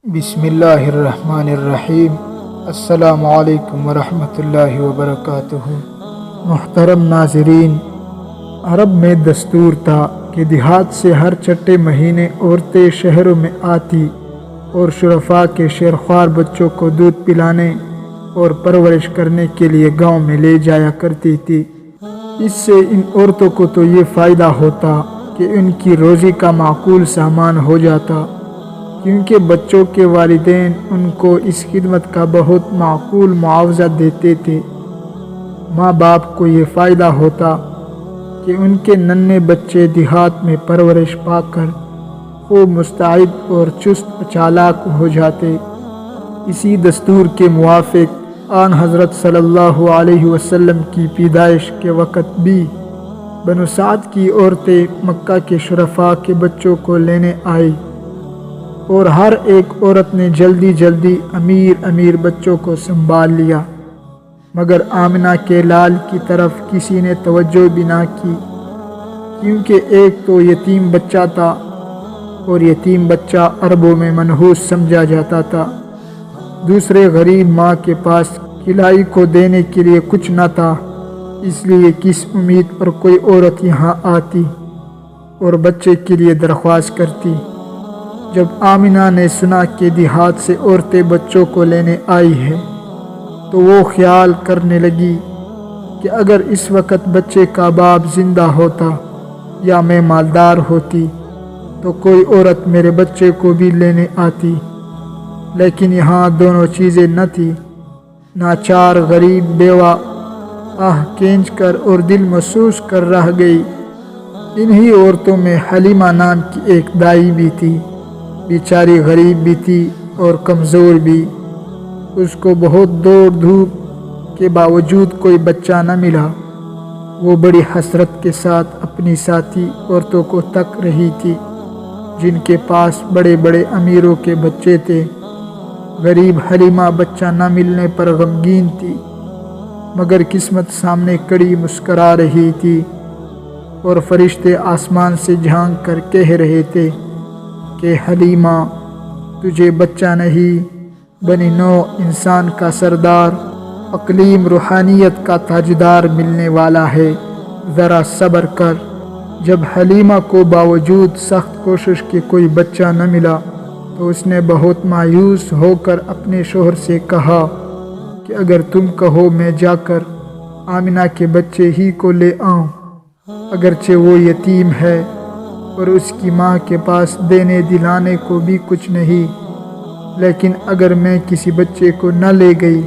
بسم اللہ الرحمن الرحیم۔ السلام علیکم ورحمۃ اللہ وبرکاتہ۔ محترم ناظرین، عرب میں دستور تھا کہ دیہات سے ہر چھٹے مہینے عورتیں شہروں میں آتی اور شرفاء کے شیرخوار بچوں کو دودھ پلانے اور پرورش کرنے کے لیے گاؤں میں لے جایا کرتی تھی۔ اس سے ان عورتوں کو تو یہ فائدہ ہوتا کہ ان کی روزی کا معقول سامان ہو جاتا، کیونکہ بچوں کے والدین ان کو اس خدمت کا بہت معقول معاوضہ دیتے تھے۔ ماں باپ کو یہ فائدہ ہوتا کہ ان کے ننھے بچے دیہات میں پرورش پا کر خوب مستعد اور چست و چالاک ہو جاتے۔ اسی دستور کے موافق آن حضرت صلی اللہ علیہ وسلم کی پیدائش کے وقت بھی بنو سعد کی عورتیں مکہ کے شرفاء کے بچوں کو لینے آئی، اور ہر ایک عورت نے جلدی جلدی امیر بچوں کو سنبھال لیا، مگر آمنہ کے لال کی طرف کسی نے توجہ بھی نہ کی، کیونکہ ایک تو یتیم بچہ تھا اور یتیم بچہ عربوں میں منحوس سمجھا جاتا تھا، دوسرے غریب ماں کے پاس کھلائی کو دینے کے لیے کچھ نہ تھا، اس لیے کس امید پر کوئی عورت یہاں آتی اور بچے کے لیے درخواست کرتی۔ جب آمنہ نے سنا کہ دیہات سے عورتیں بچوں کو لینے آئی ہیں، تو وہ خیال کرنے لگی کہ اگر اس وقت بچے کا باپ زندہ ہوتا یا میں مالدار ہوتی تو کوئی عورت میرے بچے کو بھی لینے آتی، لیکن یہاں دونوں چیزیں نہ تھی۔ ناچار غریب بیوہ کھینچ کر اور دل محسوس کر رہ گئی۔ انہی عورتوں میں حلیمہ نام کی ایک دائی بھی تھی، بیچاری غریب بھی تھی اور کمزور بھی۔ اس کو بہت دوڑ دھوپ کے باوجود کوئی بچہ نہ ملا۔ وہ بڑی حسرت کے ساتھ اپنی ساتھی عورتوں کو تک رہی تھی جن کے پاس بڑے بڑے امیروں کے بچے تھے۔ غریب حلیمہ بچہ نہ ملنے پر غمگین تھی، مگر قسمت سامنے کڑی مسکرا رہی تھی، اور فرشتے آسمان سے جھانک کر کہہ رہے تھے کہ حلیمہ، تجھے بچہ نہیں، بنی نوع انسان کا سردار، اقلیم روحانیت کا تاجدار ملنے والا ہے، ذرا صبر کر۔ جب حلیمہ کو باوجود سخت کوشش کے کوئی بچہ نہ ملا تو اس نے بہت مایوس ہو کر اپنے شوہر سے کہا کہ اگر تم کہو میں جا کر آمنہ کے بچے ہی کو لے آؤں، اگرچہ وہ یتیم ہے اور اس کی ماں کے پاس دینے دلانے کو بھی کچھ نہیں، لیکن اگر میں کسی بچے کو نہ لے گئی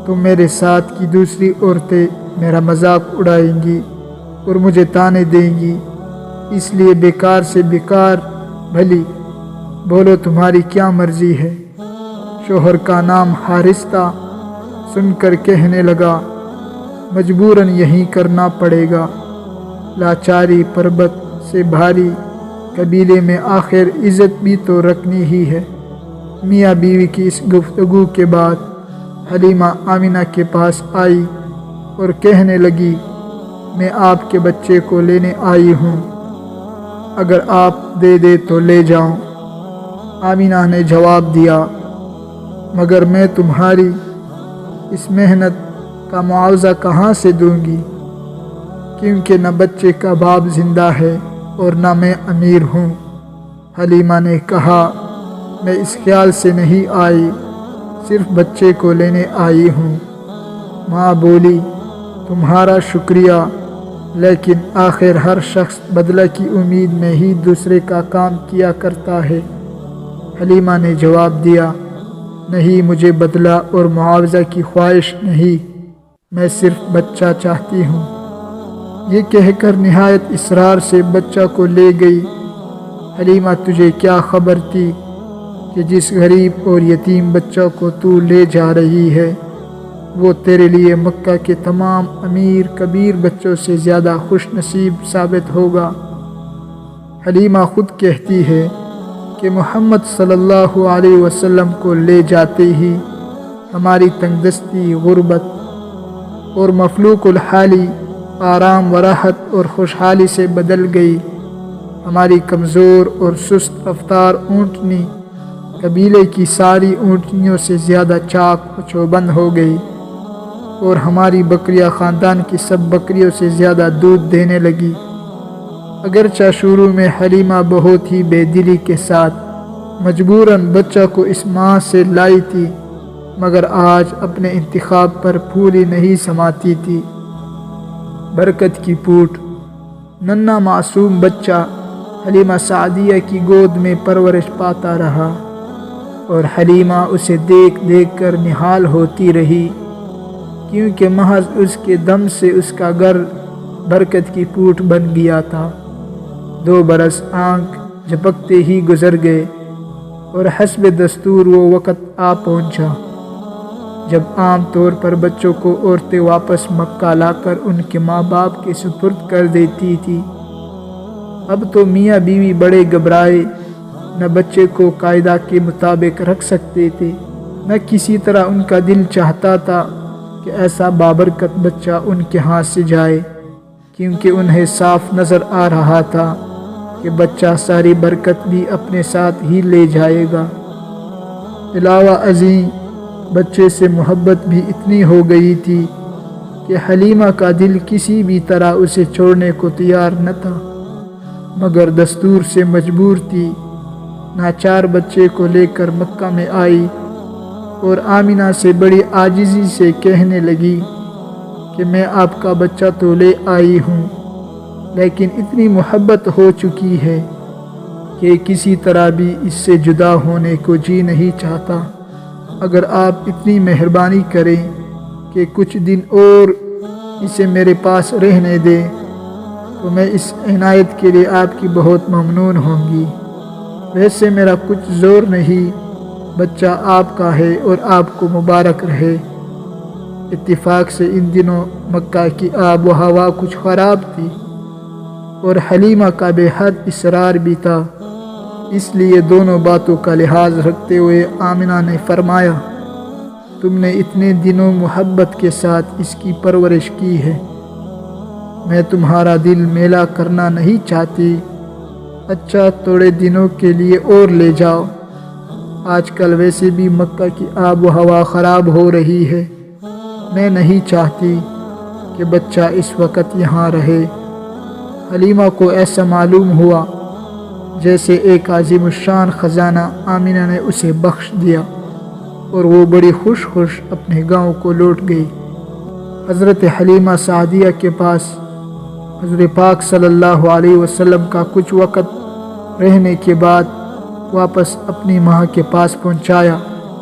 تو میرے ساتھ کی دوسری عورتیں میرا مذاق اڑائیں گی اور مجھے طعنے دیں گی، اس لیے بیکار سے بیکار بھلی، بولو تمہاری کیا مرضی ہے۔ شوہر کا نام حارث تھا، سن کر کہنے لگا، مجبوراً یہی کرنا پڑے گا، لاچاری پربت سے بھاری، قبیلے میں آخر عزت بھی تو رکھنی ہی ہے۔ میاں بیوی کی اس گفتگو کے بعد حلیمہ آمنہ کے پاس آئی اور کہنے لگی، میں آپ کے بچے کو لینے آئی ہوں، اگر آپ دے دے تو لے جاؤں۔ آمنہ نے جواب دیا، مگر میں تمہاری اس محنت کا معاوضہ کہاں سے دوں گی، کیونکہ نہ بچے کا باپ زندہ ہے اور نہ میں امیر ہوں۔ حلیمہ نے کہا، میں اس خیال سے نہیں آئی، صرف بچے کو لینے آئی ہوں۔ ماں بولی، تمہارا شکریہ، لیکن آخر ہر شخص بدلہ کی امید میں ہی دوسرے کا کام کیا کرتا ہے۔ حلیمہ نے جواب دیا، نہیں، مجھے بدلہ اور معاوضہ کی خواہش نہیں، میں صرف بچہ چاہتی ہوں۔ یہ کہہ کر نہایت اصرار سے بچہ کو لے گئی۔ حلیمہ، تجھے کیا خبر تھی کہ جس غریب اور یتیم بچہ کو تو لے جا رہی ہے وہ تیرے لیے مکہ کے تمام امیر کبیر بچوں سے زیادہ خوش نصیب ثابت ہوگا۔ حلیمہ خود کہتی ہے کہ محمد صلی اللہ علیہ وسلم کو لے جاتے ہی ہماری تنگ دستی، غربت اور مفلوق الحالی آرام و راحت اور خوشحالی سے بدل گئی۔ ہماری کمزور اور سست رفتار اونٹنی قبیلے کی ساری اونٹنیوں سے زیادہ چاق و چوبند ہو گئی، اور ہماری بکریاں خاندان کی سب بکریوں سے زیادہ دودھ دینے لگی۔ اگرچہ شروع میں حلیمہ بہت ہی بے دلی کے ساتھ مجبوراً بچہ کو اس ماں سے لائی تھی، مگر آج اپنے انتخاب پر پھولی نہیں سماتی تھی۔ برکت کی پوٹ ننھا معصوم بچہ حلیمہ سعدیہ کی گود میں پرورش پاتا رہا، اور حلیمہ اسے دیکھ دیکھ کر نہال ہوتی رہی، کیونکہ محض اس کے دم سے اس کا گھر برکت کی پوٹ بن گیا تھا۔ 2 برس آنکھ جھپکتے ہی گزر گئے، اور حسب دستور وہ وقت آ پہنچا جب عام طور پر بچوں کو عورتیں واپس مکہ لا کر ان کے ماں باپ کے سپرد کر دیتی تھی۔ اب تو میاں بیوی بڑے گھبرائے، نہ بچے کو قاعدہ کے مطابق رکھ سکتے تھے، نہ کسی طرح ان کا دل چاہتا تھا کہ ایسا بابرکت بچہ ان کے ہاتھ سے جائے، کیونکہ انہیں صاف نظر آ رہا تھا کہ بچہ ساری برکت بھی اپنے ساتھ ہی لے جائے گا۔ علاوہ ازیں بچے سے محبت بھی اتنی ہو گئی تھی کہ حلیمہ کا دل کسی بھی طرح اسے چھوڑنے کو تیار نہ تھا، مگر دستور سے مجبور تھی۔ ناچار بچے کو لے کر مکہ میں آئی، اور آمینہ سے بڑی عاجزی سے کہنے لگی کہ میں آپ کا بچہ تو لے آئی ہوں، لیکن اتنی محبت ہو چکی ہے کہ کسی طرح بھی اس سے جدا ہونے کو جی نہیں چاہتا۔ اگر آپ اتنی مہربانی کریں کہ کچھ دن اور اسے میرے پاس رہنے دیں تو میں اس عنایت کے لیے آپ کی بہت ممنون ہوں گی۔ ویسے میرا کچھ زور نہیں، بچہ آپ کا ہے اور آپ کو مبارک رہے۔ اتفاق سے ان دنوں مکہ کی آب و ہوا کچھ خراب تھی، اور حلیمہ کا بے حد اصرار بھی تھا، اس لیے دونوں باتوں کا لحاظ رکھتے ہوئے آمنہ نے فرمایا، تم نے اتنے دنوں محبت کے ساتھ اس کی پرورش کی ہے، میں تمہارا دل میلا کرنا نہیں چاہتی، اچھا تھوڑے دنوں کے لیے اور لے جاؤ، آج کل ویسے بھی مکہ کی آب و ہوا خراب ہو رہی ہے، میں نہیں چاہتی کہ بچہ اس وقت یہاں رہے۔ حلیمہ کو ایسا معلوم ہوا جیسے ایک عظیم الشان خزانہ آمینہ نے اسے بخش دیا، اور وہ بڑی خوش اپنے گاؤں کو لوٹ گئی۔ حضرت حلیمہ سعدیہ کے پاس حضرت پاک صلی اللہ علیہ وسلم کا کچھ وقت رہنے کے بعد واپس اپنی ماں کے پاس پہنچایا۔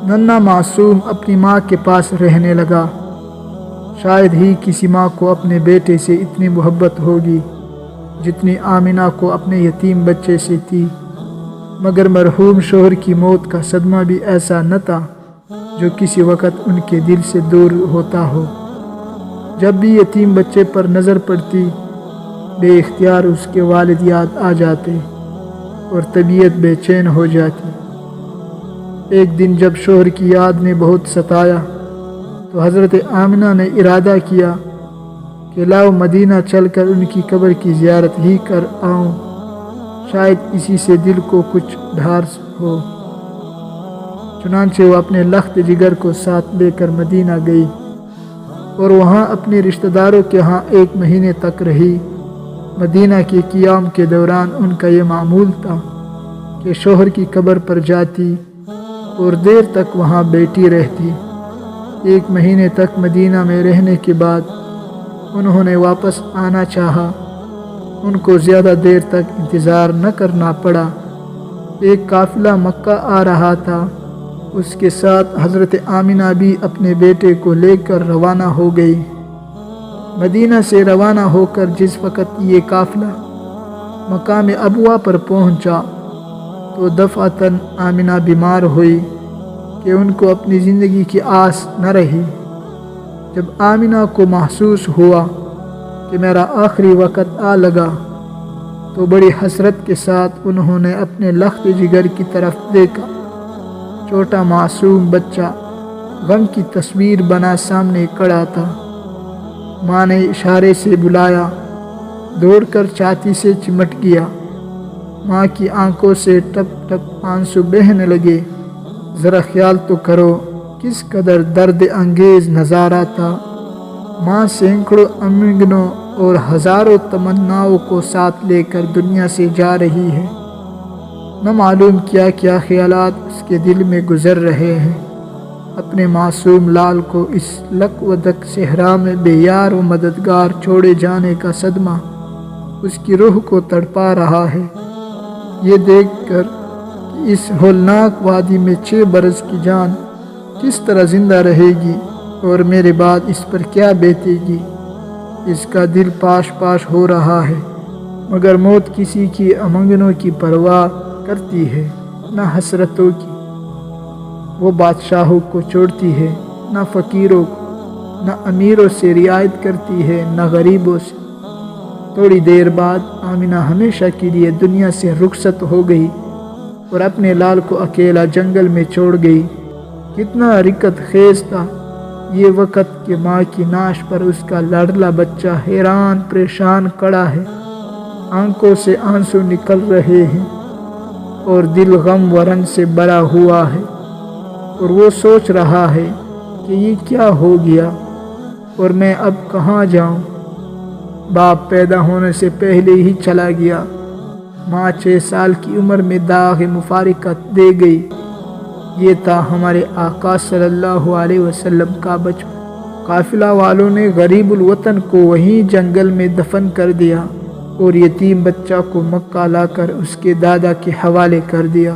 ننھا معصوم اپنی ماں کے پاس رہنے لگا۔ شاید ہی کسی ماں کو اپنے بیٹے سے اتنی محبت ہوگی جتنی آمنہ کو اپنے یتیم بچے سے تھی، مگر مرحوم شوہر کی موت کا صدمہ بھی ایسا نہ تھا جو کسی وقت ان کے دل سے دور ہوتا ہو۔ جب بھی یتیم بچے پر نظر پڑتی، بے اختیار اس کے والد یاد آ جاتے اور طبیعت بے چین ہو جاتی۔ ایک دن جب شوہر کی یاد نے بہت ستایا تو حضرت آمنہ نے ارادہ کیا کہ لاؤ مدینہ چل کر ان کی قبر کی زیارت ہی کر آؤں، شاید اسی سے دل کو کچھ ڈھارس ہو۔ چنانچہ وہ اپنے لخت جگر کو ساتھ لے کر مدینہ گئی، اور وہاں اپنے رشتہ داروں کے ہاں 1 مہینے تک رہی۔ مدینہ کے قیام کے دوران ان کا یہ معمول تھا کہ شوہر کی قبر پر جاتی اور دیر تک وہاں بیٹھی رہتی۔ 1 مہینے تک مدینہ میں رہنے کے بعد انہوں نے واپس آنا چاہا۔ ان کو زیادہ دیر تک انتظار نہ کرنا پڑا۔ ایک قافلہ مکہ آ رہا تھا، اس کے ساتھ حضرت آمنہ بھی اپنے بیٹے کو لے کر روانہ ہو گئی۔ مدینہ سے روانہ ہو کر جس وقت یہ قافلہ مقام ابوا پر پہنچا تو دفعتاً آمنہ بیمار ہوئی کہ ان کو اپنی زندگی کی آس نہ رہی۔ جب آمنہ کو محسوس ہوا کہ میرا آخری وقت آ لگا تو بڑی حسرت کے ساتھ انہوں نے اپنے لخت جگر کی طرف دیکھا۔ چھوٹا معصوم بچہ غم کی تصویر بنا سامنے کھڑا تھا۔ ماں نے اشارے سے بلایا، دوڑ کر چھاتی سے چمٹ گیا۔ ماں کی آنکھوں سے ٹپ ٹپ آنسو بہنے لگے۔ ذرا خیال تو کرو کس قدر درد انگیز نظارہ تھا۔ ماں سینکڑوں امنگنوں اور ہزاروں تمناؤں کو ساتھ لے کر دنیا سے جا رہی ہے۔ نہ معلوم کیا کیا خیالات اس کے دل میں گزر رہے ہیں۔ اپنے معصوم لال کو اس لک و دک صحرا میں بے یار و مددگار چھوڑے جانے کا صدمہ اس کی روح کو تڑپا رہا ہے۔ یہ دیکھ کر کہ اس ہولناک وادی میں 6 برس کی جان کس طرح زندہ رہے گی اور میرے بعد اس پر کیا بیتے گی، اس کا دل پاش پاش ہو رہا ہے۔ مگر موت کسی کی امنگنوں کی پرواہ کرتی ہے، نہ حسرتوں کی۔ وہ بادشاہوں کو چھوڑتی ہے، نہ فقیروں کو، نہ امیروں سے رعایت کرتی ہے، نہ غریبوں سے۔ تھوڑی دیر بعد آمنہ ہمیشہ کے لیے دنیا سے رخصت ہو گئی اور اپنے لال کو اکیلا جنگل میں چھوڑ گئی۔ کتنا رکت خیز تھا یہ وقت کہ ماں کی ناش پر اس کا لاڈلا بچہ حیران پریشان کھڑا ہے۔ آنکھوں سے آنسو نکل رہے ہیں اور دل غم و رنج سے بھرا ہوا ہے، اور وہ سوچ رہا ہے کہ یہ کیا ہو گیا اور میں اب کہاں جاؤں۔ باپ پیدا ہونے سے پہلے ہی چلا گیا۔ ماں 6 سال کی عمر میں داغ مفارقت دے گئی۔ یہ تھا ہمارے آقا صلی اللہ علیہ وسلم کا بچپن۔ قافلہ والوں نے غریب الوطن کو وہیں جنگل میں دفن کر دیا اور یتیم بچہ کو مکہ لا کر اس کے دادا کے حوالے کر دیا۔